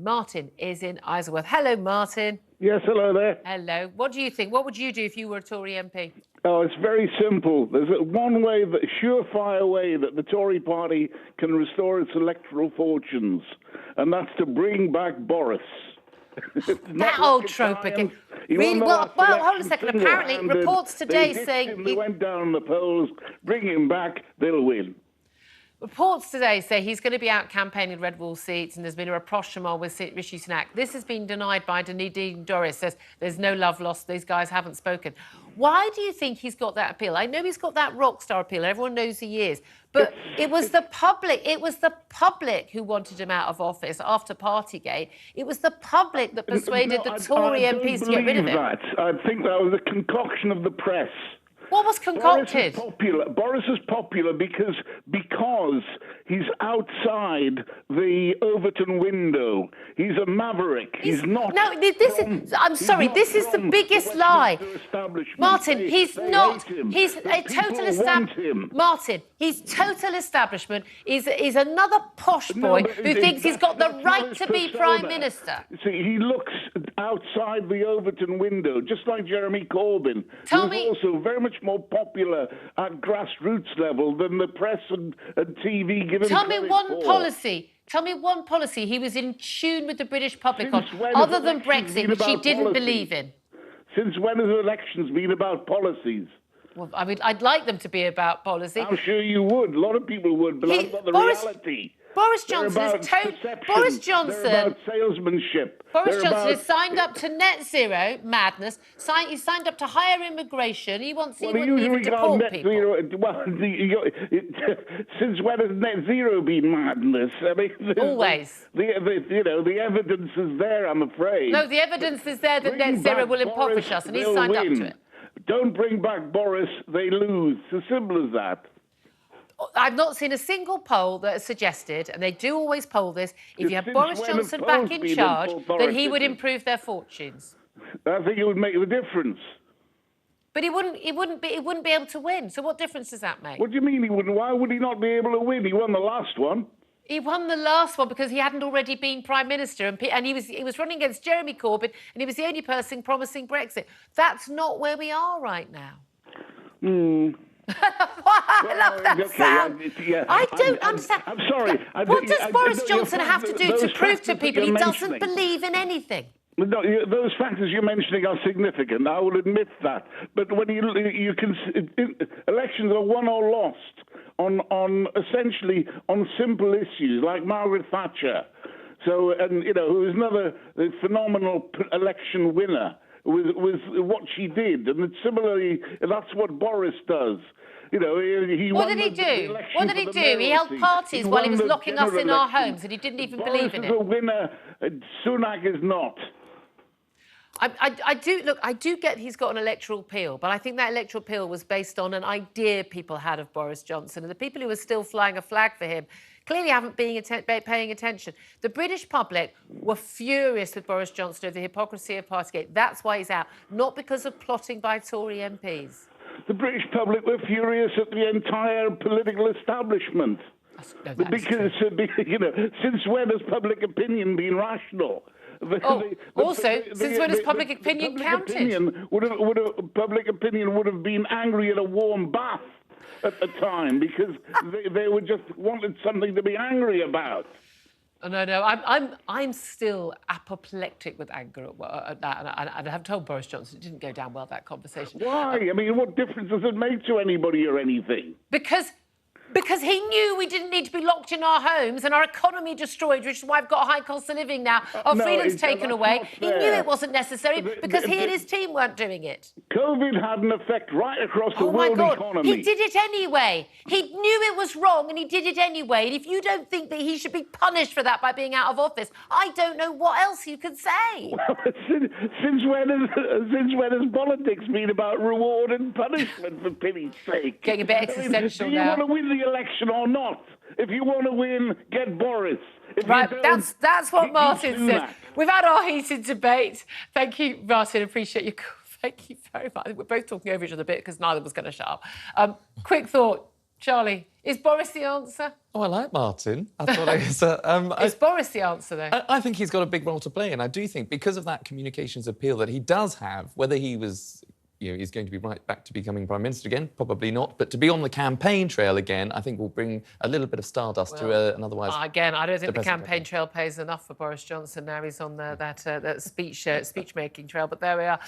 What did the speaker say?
Martin is in Isleworth. Hello, Martin. Yes, hello there. Hello. What do you think? What would you do if you were a Tory MP? Oh, it's very simple. There's one way, surefire way that the Tory party can restore its electoral fortunes, and that's to bring back Boris. That old trope again. Really? Well, hold on a second. Apparently, reports today saying... They went down the polls. Bring him back, they'll win. Reports today say he's going to be out campaigning Red Wall seats, and there's been a rapprochement with Rishi Sunak. This has been denied by Nadine Dorries. Says there's no love lost. These guys haven't spoken. Why do you think he's got that appeal? I know he's got that rock star appeal. Everyone knows he is. But it was the public. It was the public who wanted him out of office after Partygate. It was the public that persuaded the Tory MPs to get rid of him. I think that was a concoction of the press. What was concocted? Boris is popular because he's outside the Overton window. He's a maverick. He's not. No, I'm sorry. This is the biggest lie, Martin. He's not. He's a total establishment. Martin. He's total establishment. He's another posh boy who thinks he's got the right to be Prime Minister. See, he looks outside the Overton window, just like Jeremy Corbyn. Tell me. Also very much more popular at grassroots level than the press and TV give him Tell me one for. policy. Tell me one policy he was in tune with the British public on, other than Brexit, which he didn't believe in. Since when has elections been about policies? Well, I mean, I'd like them to be about policy. I'm sure you would. A lot of people would, but that's not the reality. Boris Johnson is Boris Johnson. They're about salesmanship. Boris Johnson has signed up to net zero madness. He signed up to higher immigration. He wouldn't even deport people. Since when has net zero been madness? I mean, always. The evidence is there, I'm afraid. No, the evidence is there that net zero will impoverish us, and he's signed up to it. Don't bring back Boris, they lose. It's as simple as that. I've not seen a single poll that has suggested, and they do always poll this, if you have Boris Johnson back in charge, that he would improve their fortunes. I think it would make the difference. But he wouldn't be able to win. So what difference does that make? What do you mean he wouldn't? Why would he not be able to win? He won the last one. He won the last one because he hadn't already been Prime Minister, and he was running against Jeremy Corbyn, and he was the only person promising Brexit. That's not where we are right now. I love that sound. I don't understand. I'm sorry. What does Boris Johnson have to do to prove to people he doesn't believe in anything? No, those factors you're mentioning are significant. I will admit that. But when you can, elections are won or lost on essentially on simple issues like Margaret Thatcher. So, and who is another phenomenal election winner. Was what she did, and similarly, that's what Boris does. What did he do? What did he do? He held parties while he was locking us in our homes, and he didn't even believe in it. Boris is a winner. Sunak is not. I do get he's got an electoral appeal, but I think that electoral appeal was based on an idea people had of Boris Johnson, and the people who are still flying a flag for him clearly haven't been paying attention. The British public were furious with Boris Johnson over the hypocrisy of Partygate. That's why he's out, not because of plotting by Tory MPs. The British public were furious at the entire political establishment. Because, since when has public opinion been rational? Since when has public opinion counted? Public opinion would have been angry at a warm bath at the time because they would just wanted something to be angry about. No, I'm still apoplectic with anger at that, and I have told Boris Johnson it didn't go down well, that conversation. Why? I mean, what difference does it make to anybody or anything? Because he knew we didn't need to be locked in our homes and our economy destroyed, which is why I've got a high cost of living now. Our freedom's taken away. He knew it wasn't necessary because he and his team weren't doing it. COVID had an effect right across the world economy. He did it anyway. He knew it was wrong and he did it anyway. And if you don't think that he should be punished for that by being out of office, I don't know what else you could say. Well, since when has politics been about reward and punishment, for pity's sake? Getting a bit existential now. Do you want to win the election or not? If you want to win, get Boris. Right, that's what Martin said. We've had our heated debate. Thank you, Martin. Appreciate your call. Thank you very much. We're both talking over each other a bit because neither of us going to shut up. Quick thought. Charlie, is Boris the answer? Oh, I like Martin. I thought Is Boris the answer, though? I think he's got a big role to play, and I do think because of that communications appeal that he does have, whether he was, he's going to be right back to becoming Prime Minister again, probably not, but to be on the campaign trail again, I think will bring a little bit of stardust to an otherwise... Again, I don't think the depressing campaign trail pays enough for Boris Johnson. Now he's on that speech-making trail, but there we are.